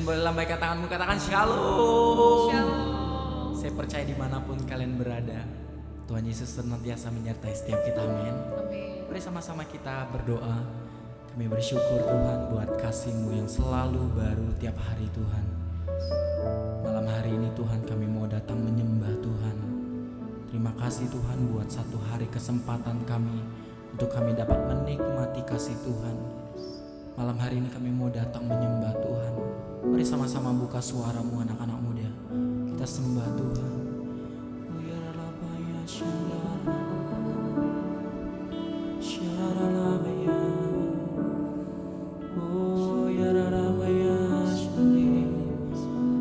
boleh lambaikan tanganmu, katakan shalom. Shalom. Saya percaya dimanapun kalian berada, Tuhan Yesus senantiasa menyertai setiap kita, amin. Amin. Mari sama-sama kita berdoa. Kami bersyukur Tuhan buat kasih-Mu yang selalu baru tiap hari Tuhan. Malam hari ini Tuhan kami mau datang menyembah Tuhan. Terima kasih Tuhan buat satu hari kesempatan kami untuk kami dapat menikmati kasih Tuhan. Malam hari ini kami mau datang menyembah Tuhan. Mari sama-sama buka suaramu anak-anak muda. Kita sembah Tuhan.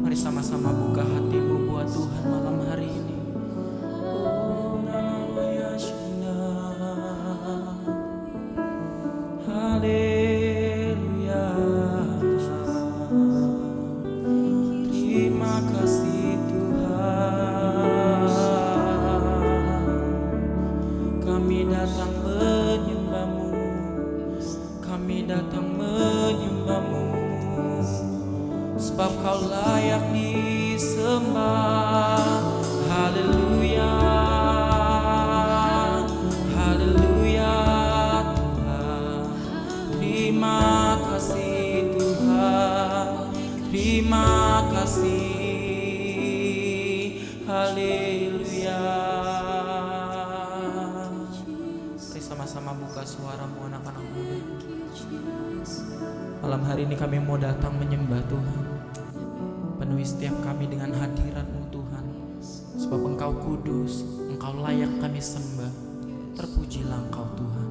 Mari sama-sama buka hatimu buat Tuhan malam hari ini. Haleluya. Terima kasih Tuhan. Kami datang menyembah-Mu. Kami datang menyembah-Mu. Sebab Kau layak disembah. Haleluya. Haleluya Tuhan. Terima kasih Tuhan. Terima kasih. Haleluya. Mari sama-sama buka suaramu anak-anak muda. Malam hari ini kami mau datang menyembah Tuhan. Penuhi setiap kami dengan hadirat-Mu Tuhan. Sebab Engkau kudus, Engkau layak kami sembah. Terpujilah Engkau Tuhan.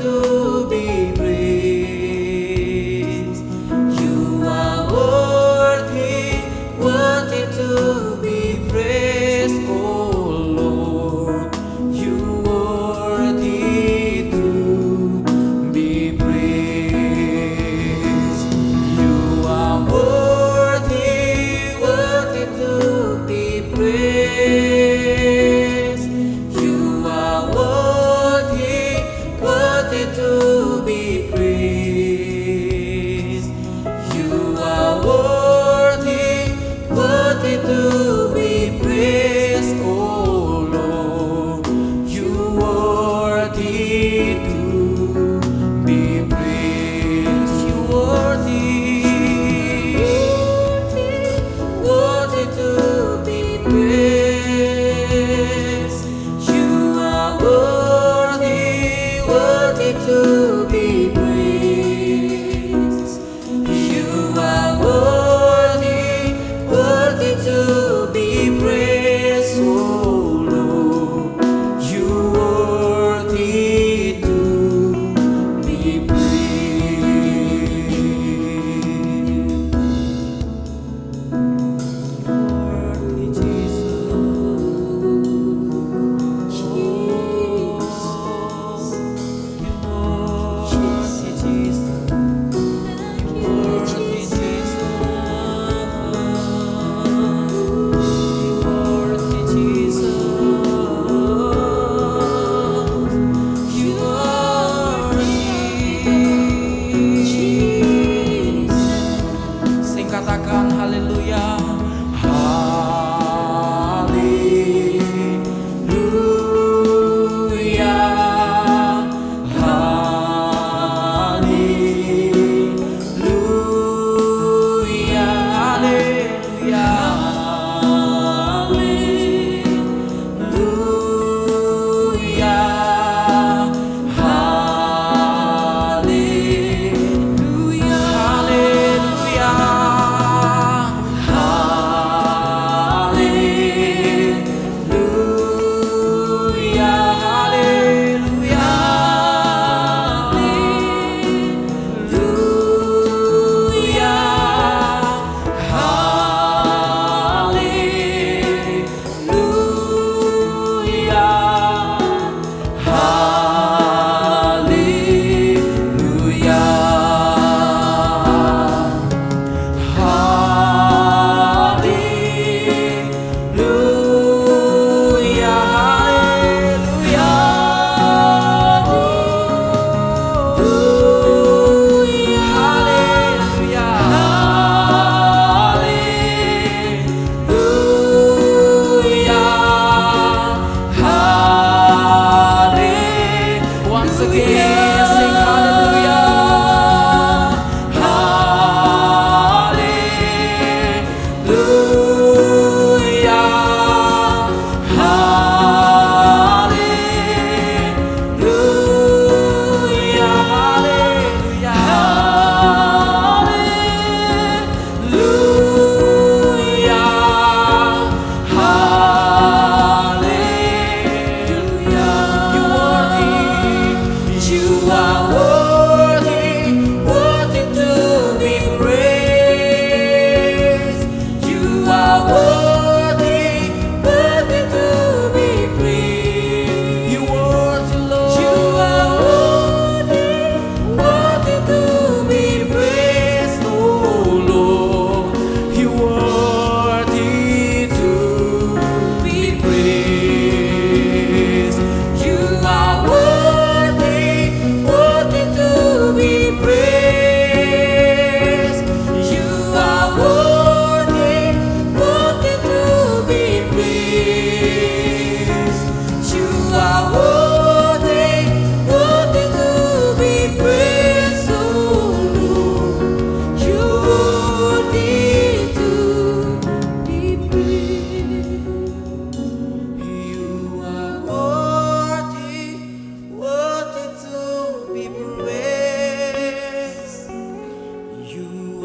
To be praised, you are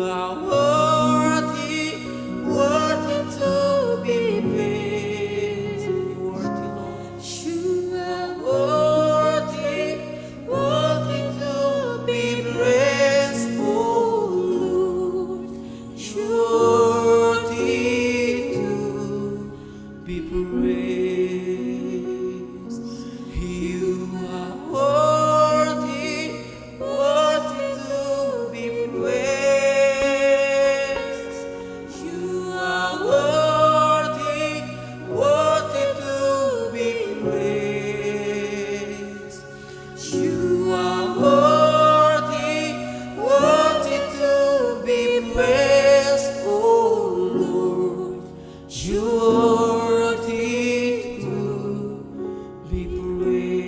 are worthy, worthy to be praised. Worthy, Lord. You are worthy, worthy to be praised, oh Lord. You're worthy to be praised. You are worthy, worthy to be praised. You are worthy, worthy to be praised. You are worthy, worthy to be praised, oh Lord. You are worthy to be praised.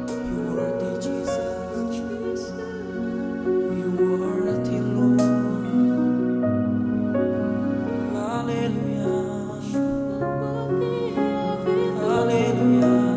You are worthy, Jesus. You are worthy, Lord. Hallelujah. Hallelujah.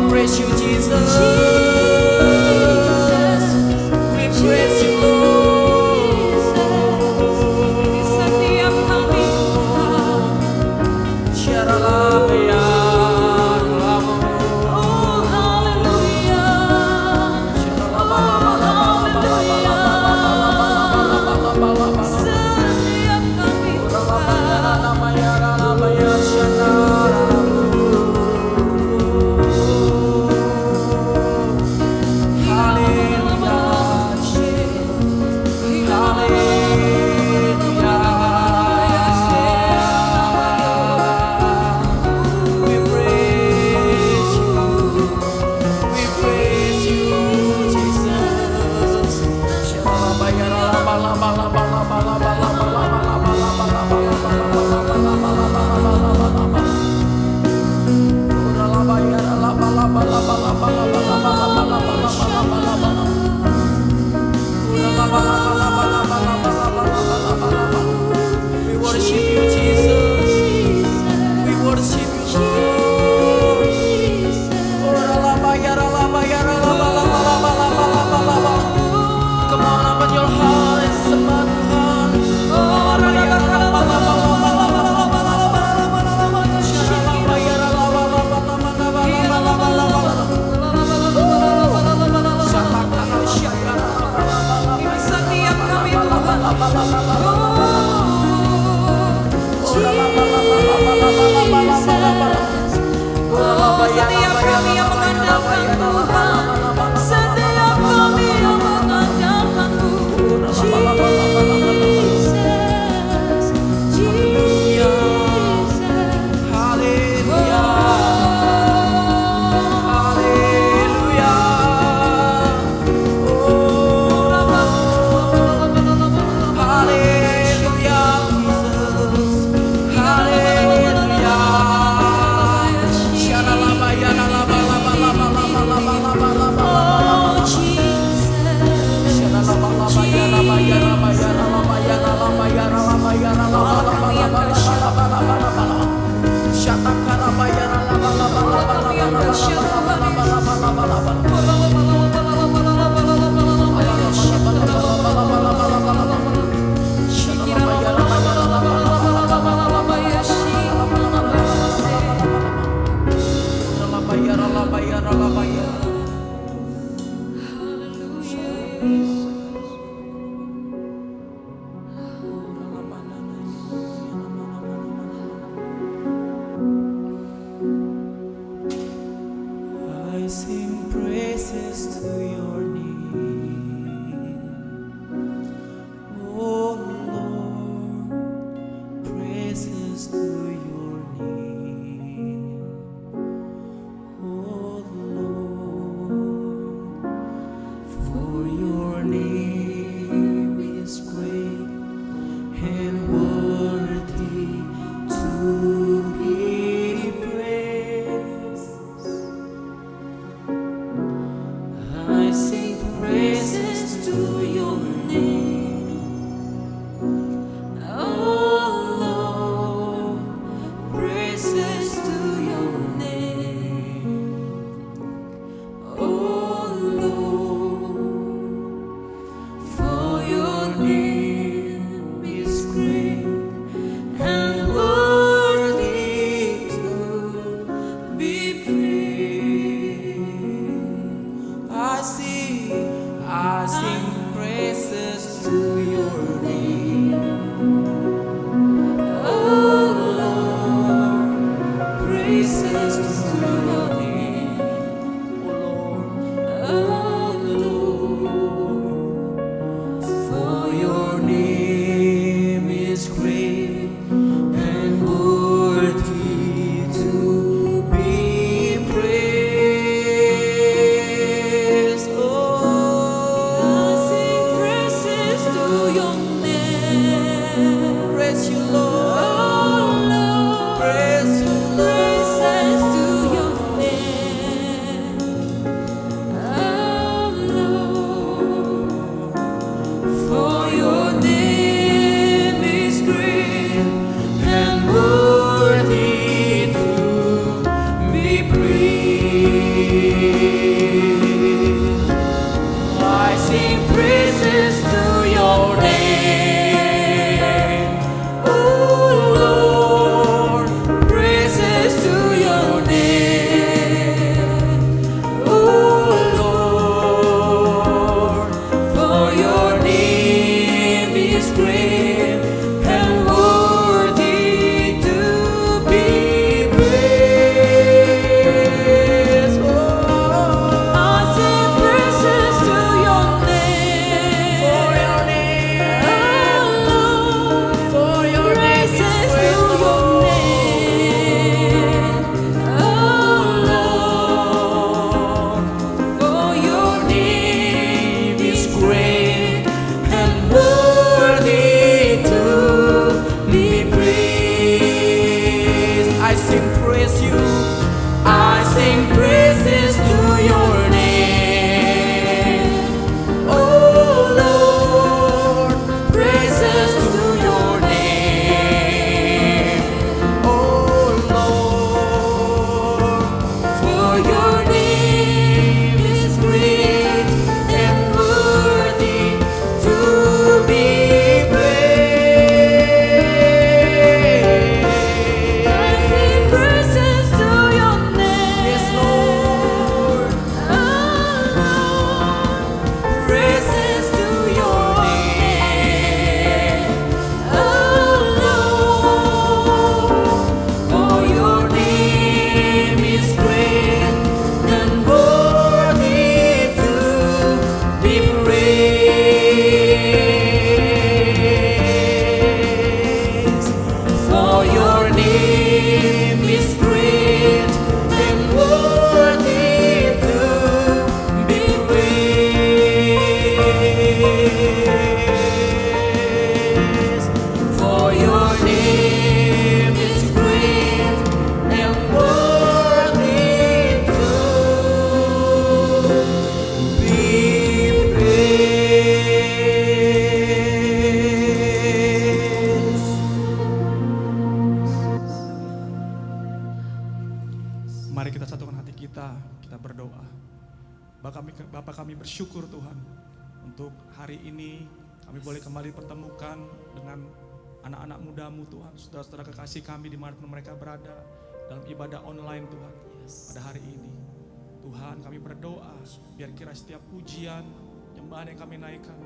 Praise you, Jesus. We praise you, Lord. Setiap kami oh haleluya, oh haleluya. Setiap kami We worship you, Jesus. We worship you, Lord. Come on, open your heart and sembah Tuhan. setiap kami setiap kami yang mengandalkan Tuhan, setiap kami yang mengandalkan-Mu, Jesus, Jesus, Haleluya. Haleluya. Haleluya, Jesus. Haleluya. Shalalabayana, labalaba, labalaba, labalaba. praise you, Lord. Praise you, praises to your name. Oh Lord, for your name is great and worthy to be praised. I sing praises to your name. Oh Lord, praises to your name. Oh Lord, for your name is great and worthy to be praised. Oh, I sing praises to your name. For your name, oh Lord, for your praises to your name. Oh Lord, for your name is great and worthy to be praised. I sing praise you. I sing praises to your name. Oh Lord, praises to your name. Oh Lord, for your name is great and worthy to be praised. I sing praises to your name. Yes, Lord. Oh Lord, praises to your name. Oh Lord, for your name is great and worthy to be praised. For your name is great and worthy to be praised. For your name is great and worthy to be praised. Mari kita satukan hati kita berdoa. Bapa kami bersyukur Tuhan untuk hari ini kami boleh kembali pertemukan dengan anak-anak muda-Mu Tuhan, saudara-saudara kekasih kami dimanapun mereka berada dalam ibadah online Tuhan pada hari ini. Tuhan kami berdoa biar kira setiap pujian, nyembahan yang kami naikkan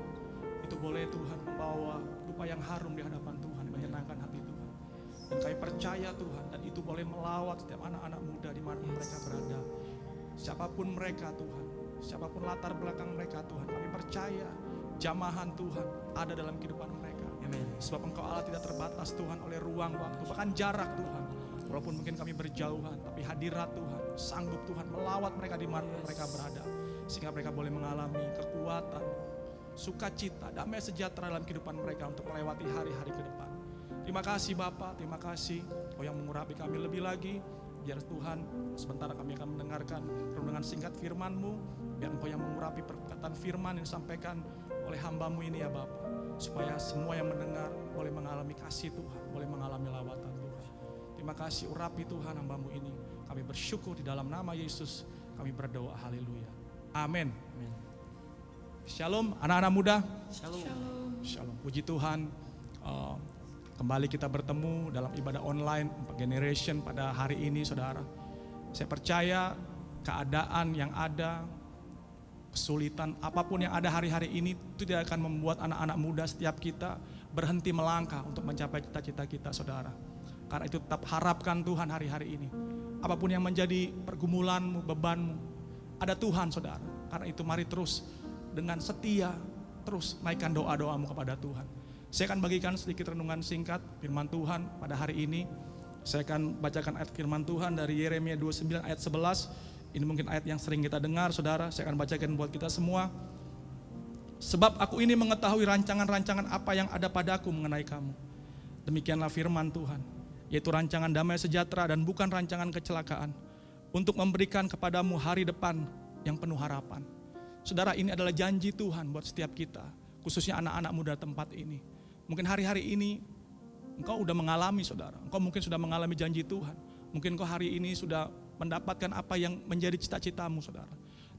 itu boleh Tuhan membawa rupa yang harum di hadapan Tuhan, menyenangkan hati Tuhan. Dan kami percaya Tuhan, dan itu boleh melawat setiap anak-anak muda dimanapun mereka berada. Siapapun mereka Tuhan, siapapun latar belakang mereka Tuhan, kami percaya jamahan Tuhan ada dalam kehidupan mereka. Sebab Engkau Allah tidak terbatas Tuhan oleh ruang, waktu, bahkan jarak Tuhan. Walaupun mungkin kami berjauhan, tapi hadirat Tuhan sanggup Tuhan melawat mereka dimanapun mereka berada. Sehingga mereka boleh mengalami kekuatan, sukacita, damai sejahtera dalam kehidupan mereka untuk melewati hari-hari ke depan. Terima kasih Bapa, terima kasih Kau yang mengurapi kami lebih lagi. Biar Tuhan sebentar kami akan mendengarkan renungan singkat firman-Mu. Biar Engkau yang mengurapi perkataan firman yang disampaikan oleh hamba-Mu ini ya Bapa. Supaya semua yang mendengar boleh mengalami kasih Tuhan, boleh mengalami lawatan Tuhan. Terima kasih urapi Tuhan hamba-Mu ini. Kami bersyukur di dalam nama Yesus kami berdoa, haleluya. Amin. Shalom anak-anak muda. Shalom. Puji Tuhan. Kembali kita bertemu dalam ibadah online Generation pada hari ini saudara. Saya percaya keadaan yang ada, kesulitan apapun yang ada hari-hari ini itu tidak akan membuat anak-anak muda setiap kita berhenti melangkah untuk mencapai cita-cita kita saudara. Karena itu tetap harapkan Tuhan hari-hari ini. Apapun yang menjadi pergumulanmu, bebanmu, ada Tuhan saudara. Karena itu mari terus dengan setia terus naikkan doa-doamu kepada Tuhan. Saya akan bagikan sedikit renungan singkat firman Tuhan pada hari ini. Saya akan bacakan ayat firman Tuhan dari Yeremia 29 ayat 11. Ini mungkin ayat yang sering kita dengar saudara. Saya akan bacakan buat kita semua. Sebab aku ini mengetahui rancangan-rancangan apa yang ada padaku mengenai kamu. Demikianlah firman Tuhan, yaitu rancangan damai sejahtera dan bukan rancangan kecelakaan, untuk memberikan kepadamu hari depan yang penuh harapan. Saudara, ini adalah janji Tuhan buat setiap kita, khususnya anak-anak muda tempat ini. Mungkin hari-hari ini engkau udah mengalami, saudara. Engkau mungkin sudah mengalami janji Tuhan. Mungkin engkau hari ini sudah mendapatkan apa yang menjadi cita-citamu, saudara.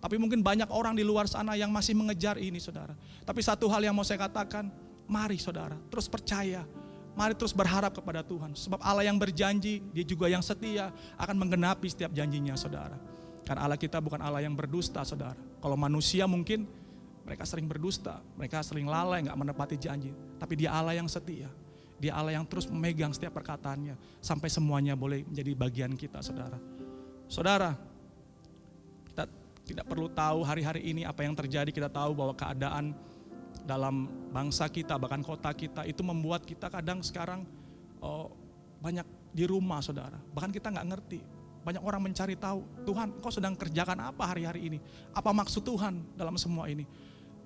Tapi mungkin banyak orang di luar sana yang masih mengejar ini, saudara. Tapi satu hal yang mau saya katakan, mari saudara, terus percaya. Mari terus berharap kepada Tuhan. Sebab Allah yang berjanji, Dia juga yang setia, akan menggenapi setiap janjinya, saudara. Karena Allah kita bukan Allah yang berdusta, saudara. Kalau manusia mungkin mereka sering berdusta, mereka sering lalai, gak menepati janji. Tapi Dia Allah yang setia. Dia Allah yang terus memegang setiap perkataannya, sampai semuanya boleh menjadi bagian kita, saudara. Saudara, kita tidak perlu tahu hari-hari ini apa yang terjadi. Kita tahu bahwa keadaan dalam bangsa kita, bahkan kota kita, itu membuat kita kadang sekarang banyak di rumah, saudara. Bahkan kita gak ngerti. Banyak orang mencari tahu, Tuhan, Engkau sedang kerjakan apa hari-hari ini? Apa maksud Tuhan dalam semua ini?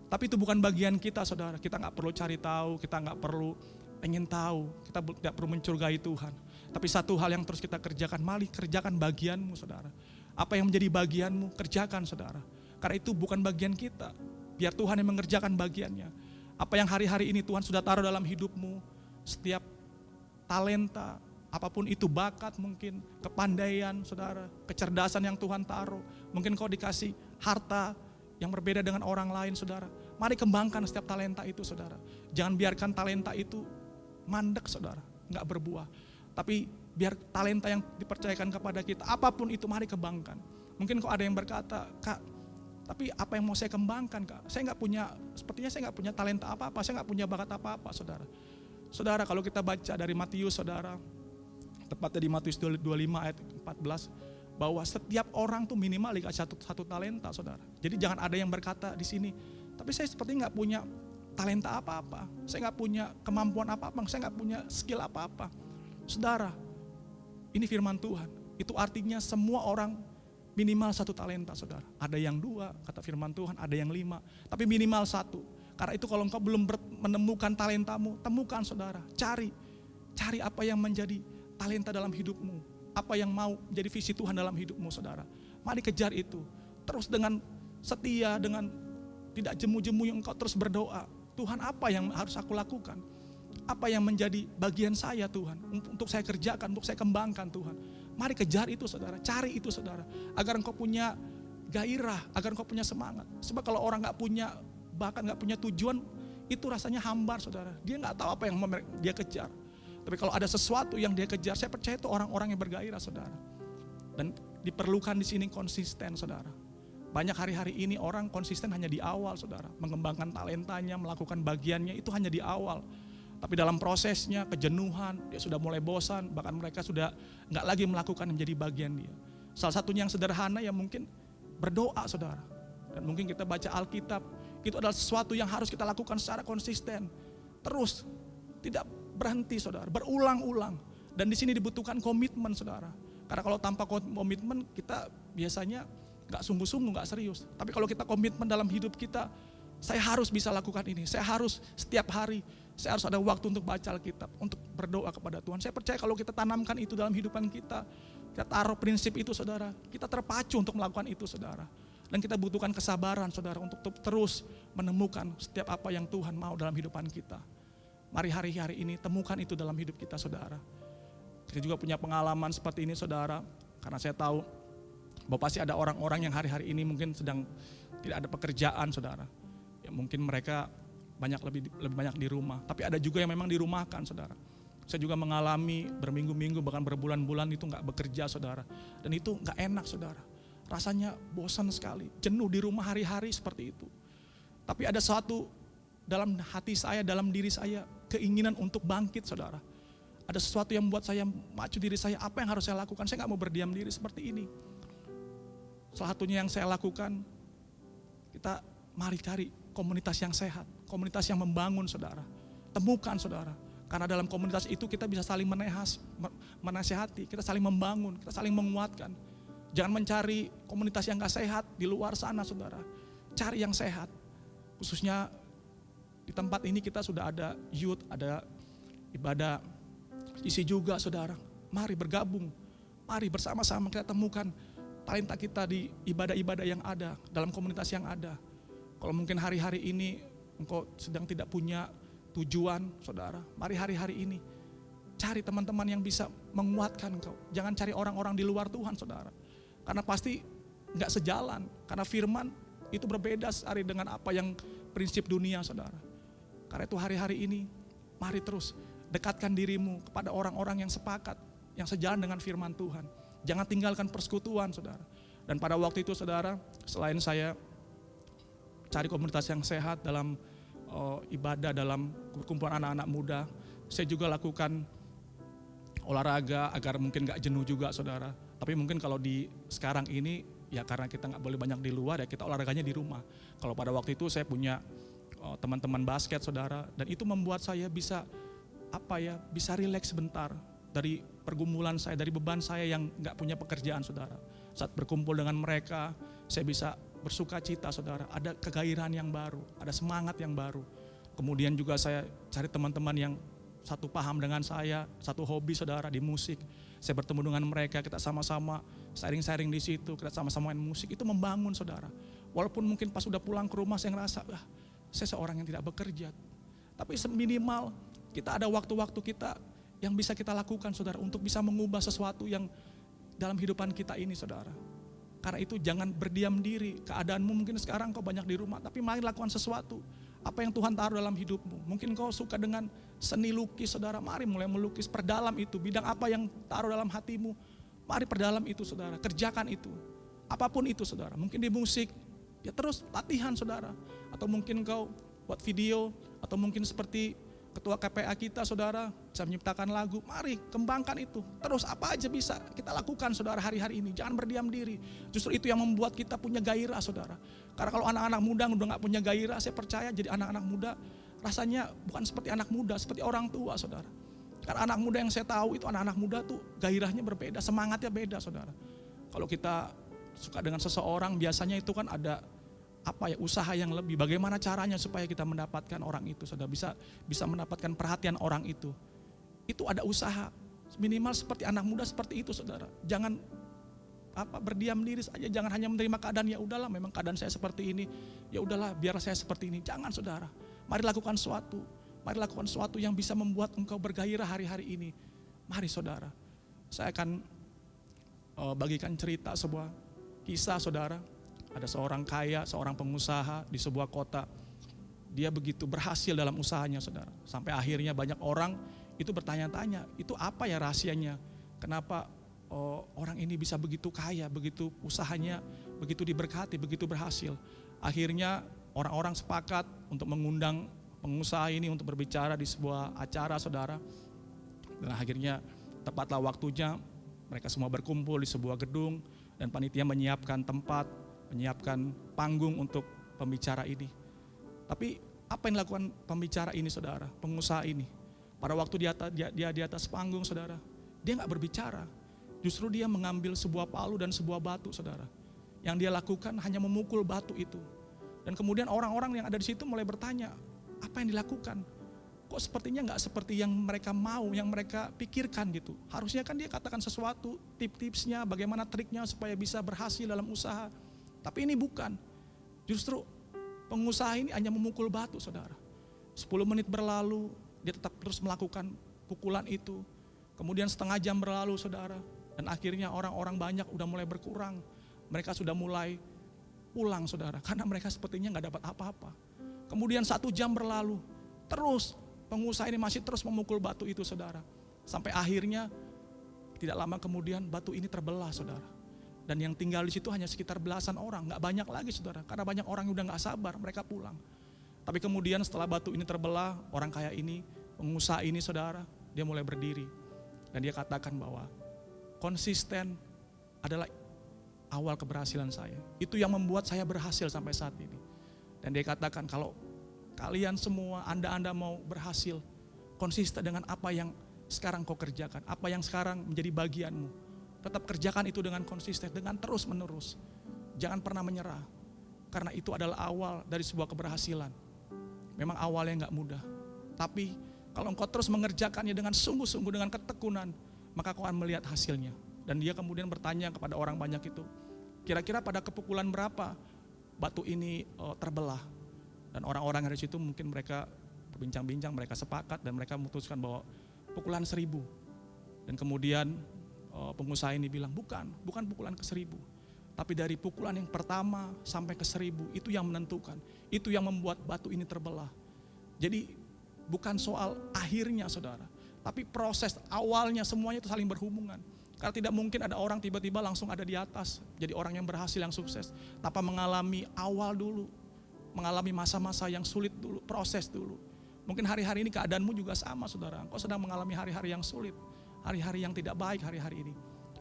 Tapi itu bukan bagian kita, saudara. Kita gak perlu cari tahu, kita gak perlu ingin tahu, kita tidak perlu mencurigai Tuhan. Tapi satu hal yang terus kita kerjakan, mari kerjakan bagianmu, saudara. Apa yang menjadi bagianmu, kerjakan, saudara. Karena itu bukan bagian kita, biar Tuhan yang mengerjakan bagiannya. Apa yang hari-hari ini Tuhan sudah taruh dalam hidupmu, setiap talenta, apapun itu, bakat mungkin, kepandaian, saudara, kecerdasan yang Tuhan taruh. Mungkin kau dikasih harta yang berbeda dengan orang lain, saudara. Mari kembangkan setiap talenta itu, saudara. Jangan biarkan talenta itu mandek, saudara, nggak berbuah. Tapi biar talenta yang dipercayakan kepada kita, apapun itu, mari kembangkan. Mungkin kok ada yang berkata, Kak, tapi apa yang mau saya kembangkan, Kak? Saya nggak punya, sepertinya saya nggak punya talenta apa-apa, saya nggak punya bakat apa-apa, saudara. Saudara, kalau kita baca dari Matius, saudara, tepatnya di Matius 25 ayat 14, bahwa setiap orang tuh minimal dikasih satu talenta, saudara. Jadi jangan ada yang berkata di sini, tapi saya seperti nggak punya talenta apa-apa, saya nggak punya kemampuan apa-apa, saya nggak punya skill apa-apa. Saudara, ini firman Tuhan. Itu artinya semua orang minimal satu talenta, saudara. Ada yang 2, kata firman Tuhan, ada yang 5, tapi minimal 1. Karena itu kalau engkau belum menemukan talentamu, temukan, saudara. Cari apa yang menjadi talenta dalam hidupmu, apa yang mau menjadi visi Tuhan dalam hidupmu, saudara. Mari kejar itu, terus dengan setia, dengan tidak jemu-jemu yang engkau terus berdoa. Tuhan, apa yang harus aku lakukan? Apa yang menjadi bagian saya, Tuhan, untuk saya kerjakan, untuk saya kembangkan, Tuhan. Mari kejar itu, saudara, cari itu, saudara, agar engkau punya gairah, agar engkau punya semangat. Sebab kalau orang gak punya, bahkan gak punya tujuan, itu rasanya hambar, saudara. Dia gak tahu apa yang dia kejar. Tapi kalau ada sesuatu yang dia kejar, saya percaya itu orang-orang yang bergairah, saudara. Dan diperlukan di sini konsisten, saudara. Banyak hari-hari ini orang konsisten hanya di awal, saudara. Mengembangkan talentanya, melakukan bagiannya, itu hanya di awal. Tapi dalam prosesnya, kejenuhan, dia sudah mulai bosan, bahkan mereka sudah gak lagi melakukan yang menjadi bagian dia. Salah satunya yang sederhana ya mungkin berdoa, saudara. Dan mungkin kita baca Alkitab, itu adalah sesuatu yang harus kita lakukan secara konsisten. Terus, tidak berhenti, saudara, berulang-ulang. Dan di sini dibutuhkan komitmen, saudara. Karena kalau tanpa komitmen, kita biasanya gak sungguh-sungguh, gak serius. Tapi kalau kita komitmen dalam hidup kita, saya harus bisa lakukan ini, saya harus setiap hari, saya harus ada waktu untuk baca Alkitab, untuk berdoa kepada Tuhan. Saya percaya kalau kita tanamkan itu dalam kehidupan kita, kita taruh prinsip itu, saudara, kita terpacu untuk melakukan itu, saudara. Dan kita butuhkan kesabaran, saudara, untuk terus menemukan setiap apa yang Tuhan mau dalam kehidupan kita. Mari hari-hari ini temukan itu dalam hidup kita, saudara. Kita juga punya pengalaman seperti ini, saudara, karena saya tahu bahwa pasti ada orang-orang yang hari-hari ini mungkin sedang tidak ada pekerjaan, saudara. Ya mungkin mereka lebih banyak di rumah, tapi ada juga yang memang dirumahkan, saudara. Saya juga mengalami berminggu-minggu bahkan berbulan-bulan itu nggak bekerja, saudara. Dan itu nggak enak, saudara. Rasanya bosan sekali, jenuh di rumah hari-hari seperti itu. Tapi ada sesuatu dalam hati saya, dalam diri saya, keinginan untuk bangkit, saudara. Ada sesuatu yang membuat saya macu diri saya, apa yang harus saya lakukan? Saya nggak mau berdiam diri seperti ini. Salah satunya yang saya lakukan, kita mari cari komunitas yang sehat, komunitas yang membangun, saudara. Temukan, saudara. Karena dalam komunitas itu kita bisa saling menasihati, kita saling membangun, kita saling menguatkan. Jangan mencari komunitas yang gak sehat di luar sana, saudara. Cari yang sehat. Khususnya di tempat ini kita sudah ada youth, ada ibadah isi juga saudara. Mari bergabung, mari bersama-sama kita temukan talenta kita di ibadah-ibadah yang ada, dalam komunitas yang ada. Kalau mungkin hari-hari ini engkau sedang tidak punya tujuan saudara, mari hari-hari ini cari teman-teman yang bisa menguatkan engkau. Jangan cari orang-orang di luar Tuhan saudara, karena pasti gak sejalan, karena firman itu berbeda sekali dengan apa yang prinsip dunia saudara. Karena itu hari-hari ini mari terus dekatkan dirimu kepada orang-orang yang sepakat, yang sejalan dengan firman Tuhan. Jangan tinggalkan persekutuan saudara. Dan pada waktu itu saudara, selain saya cari komunitas yang sehat dalam ibadah, dalam perkumpulan anak-anak muda, saya juga lakukan olahraga agar mungkin gak jenuh juga saudara. Tapi mungkin kalau di sekarang ini ya karena kita gak boleh banyak di luar, ya kita olahraganya di rumah. Kalau pada waktu itu saya punya teman-teman basket saudara, dan itu membuat saya bisa bisa rileks sebentar dari pergumulan saya, dari beban saya yang gak punya pekerjaan saudara. Saat berkumpul dengan mereka, saya bisa bersuka cita saudara, ada kegairahan yang baru, ada semangat yang baru. Kemudian juga saya cari teman-teman yang satu paham dengan saya, satu hobi saudara di musik. Saya bertemu dengan mereka, kita sama-sama sharing-sharing di situ, kita sama-sama main musik, itu membangun saudara. Walaupun mungkin pas udah pulang ke rumah saya ngerasa, saya seorang yang tidak bekerja. Tapi minimal kita ada waktu-waktu kita yang bisa kita lakukan saudara, untuk bisa mengubah sesuatu yang dalam kehidupan kita ini saudara. Karena itu jangan berdiam diri, keadaanmu mungkin sekarang kau banyak di rumah, tapi mari lakukan sesuatu. Apa yang Tuhan taruh dalam hidupmu. Mungkin kau suka dengan seni lukis saudara, mari mulai melukis, perdalam itu. Bidang apa yang taruh dalam hatimu, mari perdalam itu saudara, kerjakan itu. Apapun itu saudara, mungkin di musik, ya terus latihan saudara. Atau mungkin kau buat video, atau mungkin seperti ketua KPA kita saudara, bisa menciptakan lagu, mari kembangkan itu. Terus apa aja bisa kita lakukan saudara hari-hari ini, jangan berdiam diri. Justru itu yang membuat kita punya gairah saudara. Karena kalau anak-anak muda udah gak punya gairah, saya percaya jadi anak-anak muda rasanya bukan seperti anak muda, seperti orang tua saudara. Karena anak muda yang saya tahu itu anak-anak muda tuh gairahnya berbeda, semangatnya beda saudara. Kalau kita suka dengan seseorang biasanya itu kan ada usaha yang lebih. Bagaimana caranya supaya kita mendapatkan orang itu saudara, bisa mendapatkan perhatian orang itu. Itu ada usaha. Minimal seperti anak muda seperti itu saudara. Jangan berdiam diri saja, jangan hanya menerima keadaan, ya udahlah memang keadaan saya seperti ini, ya udahlah biar saya seperti ini. Jangan saudara. Mari lakukan sesuatu. Mari lakukan sesuatu yang bisa membuat engkau bergairah hari-hari ini. Mari saudara. Saya akan bagikan cerita sebuah kisah saudara. Ada seorang kaya, seorang pengusaha di sebuah kota. Dia begitu berhasil dalam usahanya saudara. Sampai akhirnya banyak orang itu bertanya-tanya, itu apa ya rahasianya? Kenapa orang ini bisa begitu kaya, begitu usahanya, begitu diberkati, begitu berhasil? Akhirnya orang-orang sepakat untuk mengundang pengusaha ini untuk berbicara di sebuah acara saudara. Dan akhirnya tepatlah waktunya mereka semua berkumpul di sebuah gedung dan panitia menyiapkan tempat, menyiapkan panggung untuk pembicara ini. Tapi apa yang dilakukan pembicara ini saudara, pengusaha ini? Pada waktu dia di atas panggung saudara, dia gak berbicara. Justru dia mengambil sebuah palu dan sebuah batu saudara. Yang dia lakukan hanya memukul batu itu. Dan kemudian orang-orang yang ada di situ mulai bertanya, apa yang dilakukan? Kok sepertinya gak seperti yang mereka mau, yang mereka pikirkan gitu. Harusnya kan dia katakan sesuatu, tips-tipsnya, bagaimana triknya supaya bisa berhasil dalam usaha. Tapi ini bukan. Justru pengusaha ini hanya memukul batu saudara. 10 menit berlalu, dia tetap terus melakukan pukulan itu. Kemudian setengah jam berlalu saudara. Dan akhirnya orang-orang banyak udah mulai berkurang. Mereka sudah mulai pulang saudara. Karena mereka sepertinya gak dapat apa-apa. Kemudian 1 jam berlalu. Terus pengusaha ini masih terus memukul batu itu saudara. Sampai akhirnya tidak lama kemudian batu ini terbelah saudara. Dan yang tinggal di situ hanya sekitar belasan orang, gak banyak lagi saudara. Karena banyak orang yang udah gak sabar, mereka pulang. Tapi kemudian setelah batu ini terbelah, orang kaya ini, pengusaha ini saudara, dia mulai berdiri. Dan dia katakan bahwa konsisten adalah awal keberhasilan saya. Itu yang membuat saya berhasil sampai saat ini. Dan dia katakan kalau kalian semua, anda mau berhasil, konsisten dengan apa yang sekarang kau kerjakan, apa yang sekarang menjadi bagianmu. Tetap kerjakan itu dengan konsisten, dengan terus menerus. Jangan pernah menyerah. Karena itu adalah awal dari sebuah keberhasilan. Memang awalnya gak mudah. Tapi Kalau engkau terus mengerjakannya dengan sungguh-sungguh, dengan ketekunan, maka kau akan melihat hasilnya. Dan dia kemudian bertanya kepada orang banyak itu, kira-kira pada kepukulan berapa batu ini terbelah? Dan orang-orang dari situ mungkin mereka berbincang-bincang, mereka sepakat dan mereka memutuskan bahwa pukulan 1000. Dan kemudian pengusaha ini bilang, bukan pukulan ke 1000. Tapi dari pukulan yang pertama sampai ke 1000, itu yang menentukan. Itu yang membuat batu ini terbelah. Jadi bukan soal akhirnya saudara, tapi proses awalnya semuanya itu saling berhubungan. Karena tidak mungkin ada orang tiba-tiba langsung ada di atas, jadi orang yang berhasil, yang sukses, tanpa mengalami awal dulu, mengalami masa-masa yang sulit dulu, proses dulu. Mungkin hari-hari ini keadaanmu juga sama saudara, engkau sedang mengalami hari-hari yang sulit, hari-hari yang tidak baik hari-hari ini.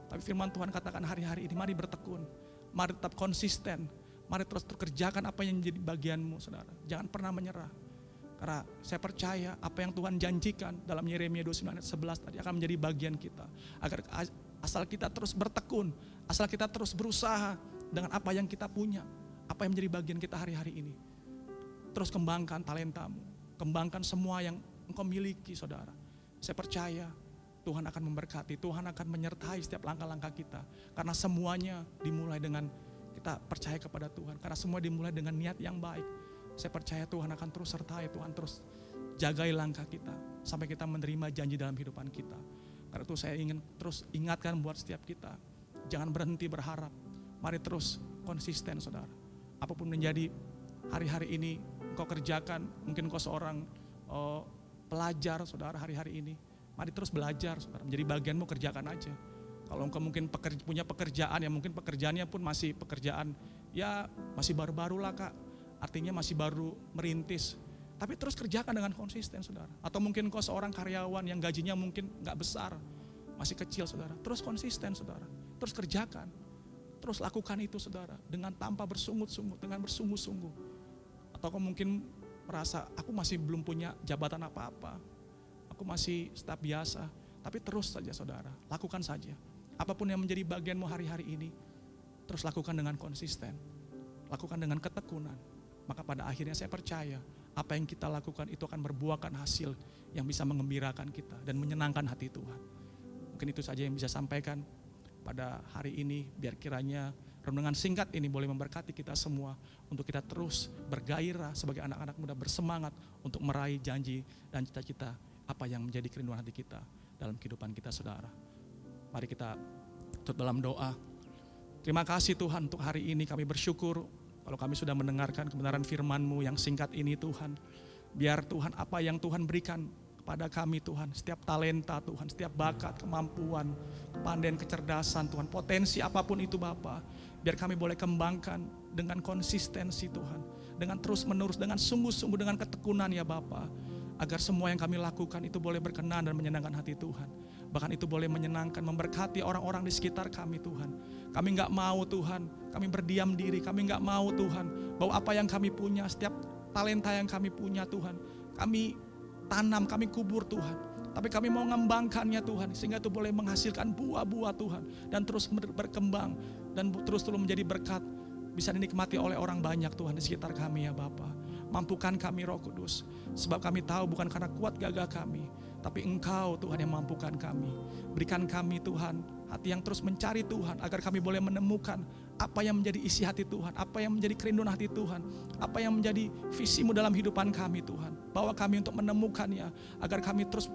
Tapi firman Tuhan katakan hari-hari ini mari bertekun, mari tetap konsisten, mari terus kerjakan apa yang menjadi bagianmu saudara. Jangan pernah menyerah. Karena saya percaya apa yang Tuhan janjikan dalam Yeremia 29 ayat 11 tadi akan menjadi bagian kita. Agar asal kita terus bertekun, asal kita terus berusaha dengan apa yang kita punya, apa yang menjadi bagian kita hari-hari ini. Terus kembangkan talentamu, kembangkan semua yang engkau miliki saudara. Saya percaya Tuhan akan memberkati, Tuhan akan menyertai setiap langkah-langkah kita. Karena semuanya dimulai dengan kita percaya kepada Tuhan. Karena semua dimulai dengan niat yang baik. Saya percaya Tuhan akan terus sertai, Tuhan terus jagai langkah kita sampai kita menerima janji dalam kehidupan kita. Karena itu saya ingin terus ingatkan buat setiap kita, jangan berhenti berharap. Mari terus konsisten saudara. Apapun menjadi hari-hari ini engkau kerjakan, mungkin engkau seorang pelajar saudara hari-hari ini. Mari terus belajar saudara, menjadi bagianmu kerjakan aja. Kalau engkau mungkin punya pekerjaan, ya mungkin pekerjaannya pun masih pekerjaan, ya masih baru-baru lah kak. Artinya masih baru merintis, tapi terus kerjakan dengan konsisten saudara. Atau mungkin kau seorang karyawan yang gajinya mungkin gak besar, masih kecil saudara. Terus konsisten saudara, terus kerjakan, terus lakukan itu saudara. Dengan tanpa bersungut-sungut, dengan bersungguh-sungguh. Atau kau mungkin merasa aku masih belum punya jabatan apa-apa, aku masih staf biasa. Tapi terus saja saudara, lakukan saja. Apapun yang menjadi bagianmu hari-hari ini, terus lakukan dengan konsisten, lakukan dengan ketekunan. Maka pada akhirnya saya percaya apa yang kita lakukan itu akan berbuahkan hasil yang bisa mengembirakan kita dan menyenangkan hati Tuhan. Mungkin itu saja yang bisa sampaikan pada hari ini. Biar kiranya renungan singkat ini boleh memberkati kita semua untuk kita terus bergairah sebagai anak-anak muda, bersemangat untuk meraih janji dan cita-cita apa yang menjadi kerinduan hati kita dalam kehidupan kita saudara. Mari kita tutup dalam doa. Terima kasih Tuhan untuk hari ini, kami bersyukur kalau kami sudah mendengarkan kebenaran firman-Mu yang singkat ini Tuhan. Biar Tuhan apa yang Tuhan berikan kepada kami Tuhan, setiap talenta Tuhan, setiap bakat, kemampuan, kepandaian, kecerdasan Tuhan, potensi apapun itu Bapa, biar kami boleh kembangkan dengan konsistensi Tuhan, dengan terus menerus, dengan sungguh-sungguh, dengan ketekunan ya Bapa, agar semua yang kami lakukan itu boleh berkenan dan menyenangkan hati Tuhan. Bahkan itu boleh menyenangkan, memberkati orang-orang di sekitar kami Tuhan. Kami gak mau Tuhan, kami berdiam diri, kami gak mau Tuhan, bahwa apa yang kami punya, setiap talenta yang kami punya Tuhan, kami tanam, kami kubur Tuhan. Tapi kami mau mengembangkannya Tuhan, sehingga itu boleh menghasilkan buah-buah Tuhan. Dan terus berkembang, dan terus menjadi berkat, bisa dinikmati oleh orang banyak Tuhan di sekitar kami ya Bapa. Mampukan kami Roh Kudus, sebab kami tahu bukan karena kuat gagah kami, tapi Engkau Tuhan yang mampukan kami. Berikan kami Tuhan hati yang terus mencari Tuhan, agar kami boleh menemukan apa yang menjadi isi hati Tuhan, apa yang menjadi kerinduan hati Tuhan, apa yang menjadi visi-Mu dalam kehidupan kami Tuhan. Bawa kami untuk menemukannya, agar kami terus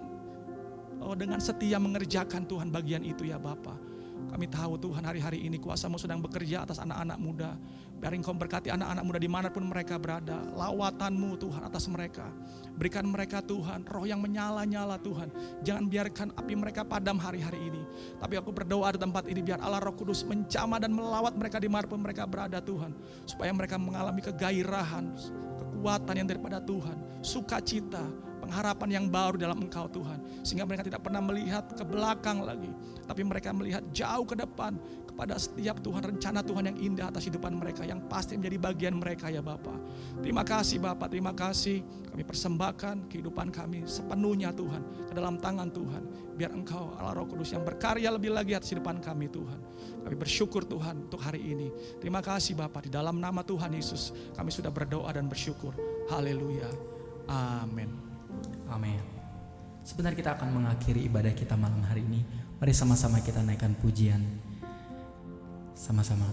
dengan setia mengerjakan Tuhan bagian itu ya Bapa. Kami tahu Tuhan hari-hari ini kuasa-Mu sedang bekerja atas anak-anak muda. Biar Engkau berkati anak-anak muda dimanapun mereka berada. Lawatan-Mu Tuhan atas mereka. Berikan mereka Tuhan roh yang menyala-nyala Tuhan. Jangan biarkan api mereka padam hari-hari ini. Tapi aku berdoa di tempat ini biar Allah Roh Kudus menjamah dan melawat mereka dimanapun mereka berada Tuhan. Supaya mereka mengalami kegairahan, kekuatan yang daripada Tuhan, sukacita, pengharapan yang baru dalam Engkau Tuhan. Sehingga mereka tidak pernah melihat ke belakang lagi, tapi mereka melihat jauh ke depan kepada setiap Tuhan rencana Tuhan yang indah atas kehidupan mereka, yang pasti menjadi bagian mereka ya Bapa. Terima kasih Bapa, terima kasih. Kami persembahkan kehidupan kami sepenuhnya Tuhan ke dalam tangan Tuhan. Biar Engkau Allah Roh Kudus yang berkarya lebih lagi atas kehidupan kami Tuhan. Kami bersyukur Tuhan untuk hari ini. Terima kasih Bapa, di dalam nama Tuhan Yesus kami sudah berdoa dan bersyukur. Haleluya. Amin. Amin. Sebentar kita akan mengakhiri ibadah kita malam hari ini. Mari sama-sama kita naikkan pujian. Sama-sama.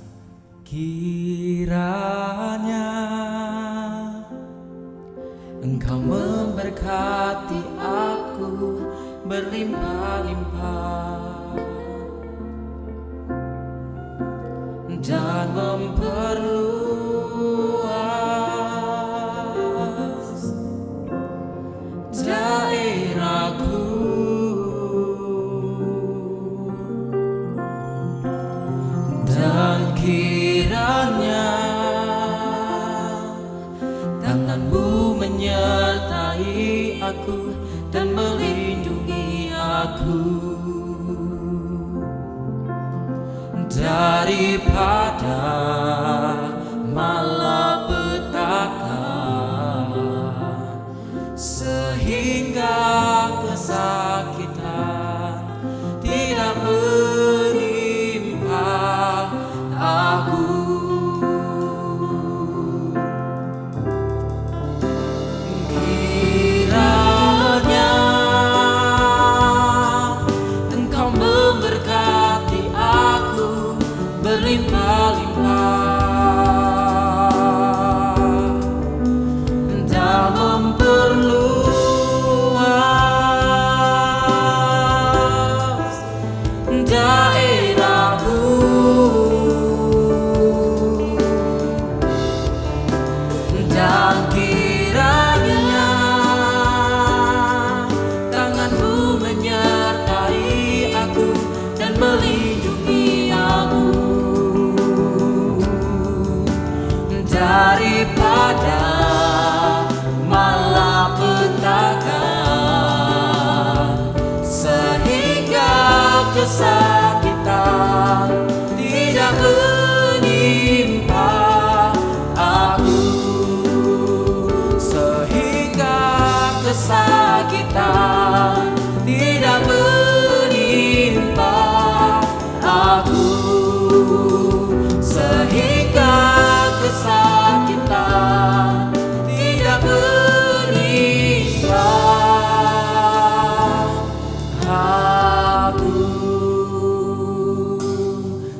Kiranya Engkau memberkati aku berlimpah-limpah dan memperluas daerahku, dan kiranya tanganmu menyertai aku dan melindungi aku daripada malapetaka, sehingga kesakitan tidak menimpa aku. Kiranya Engkau memberkati aku berlimpah-limpah dan memperluas daerahku, dan kiranya tanganmu menyertai aku dan melindungi aku daripada malapetaka, sehingga kesakitan tidak menimpa aku, sehingga kesakitan tidak menimpa aku, sehingga kesakitan tidak menimpa aku.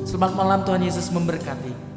Selamat malam, Tuhan Yesus memberkati.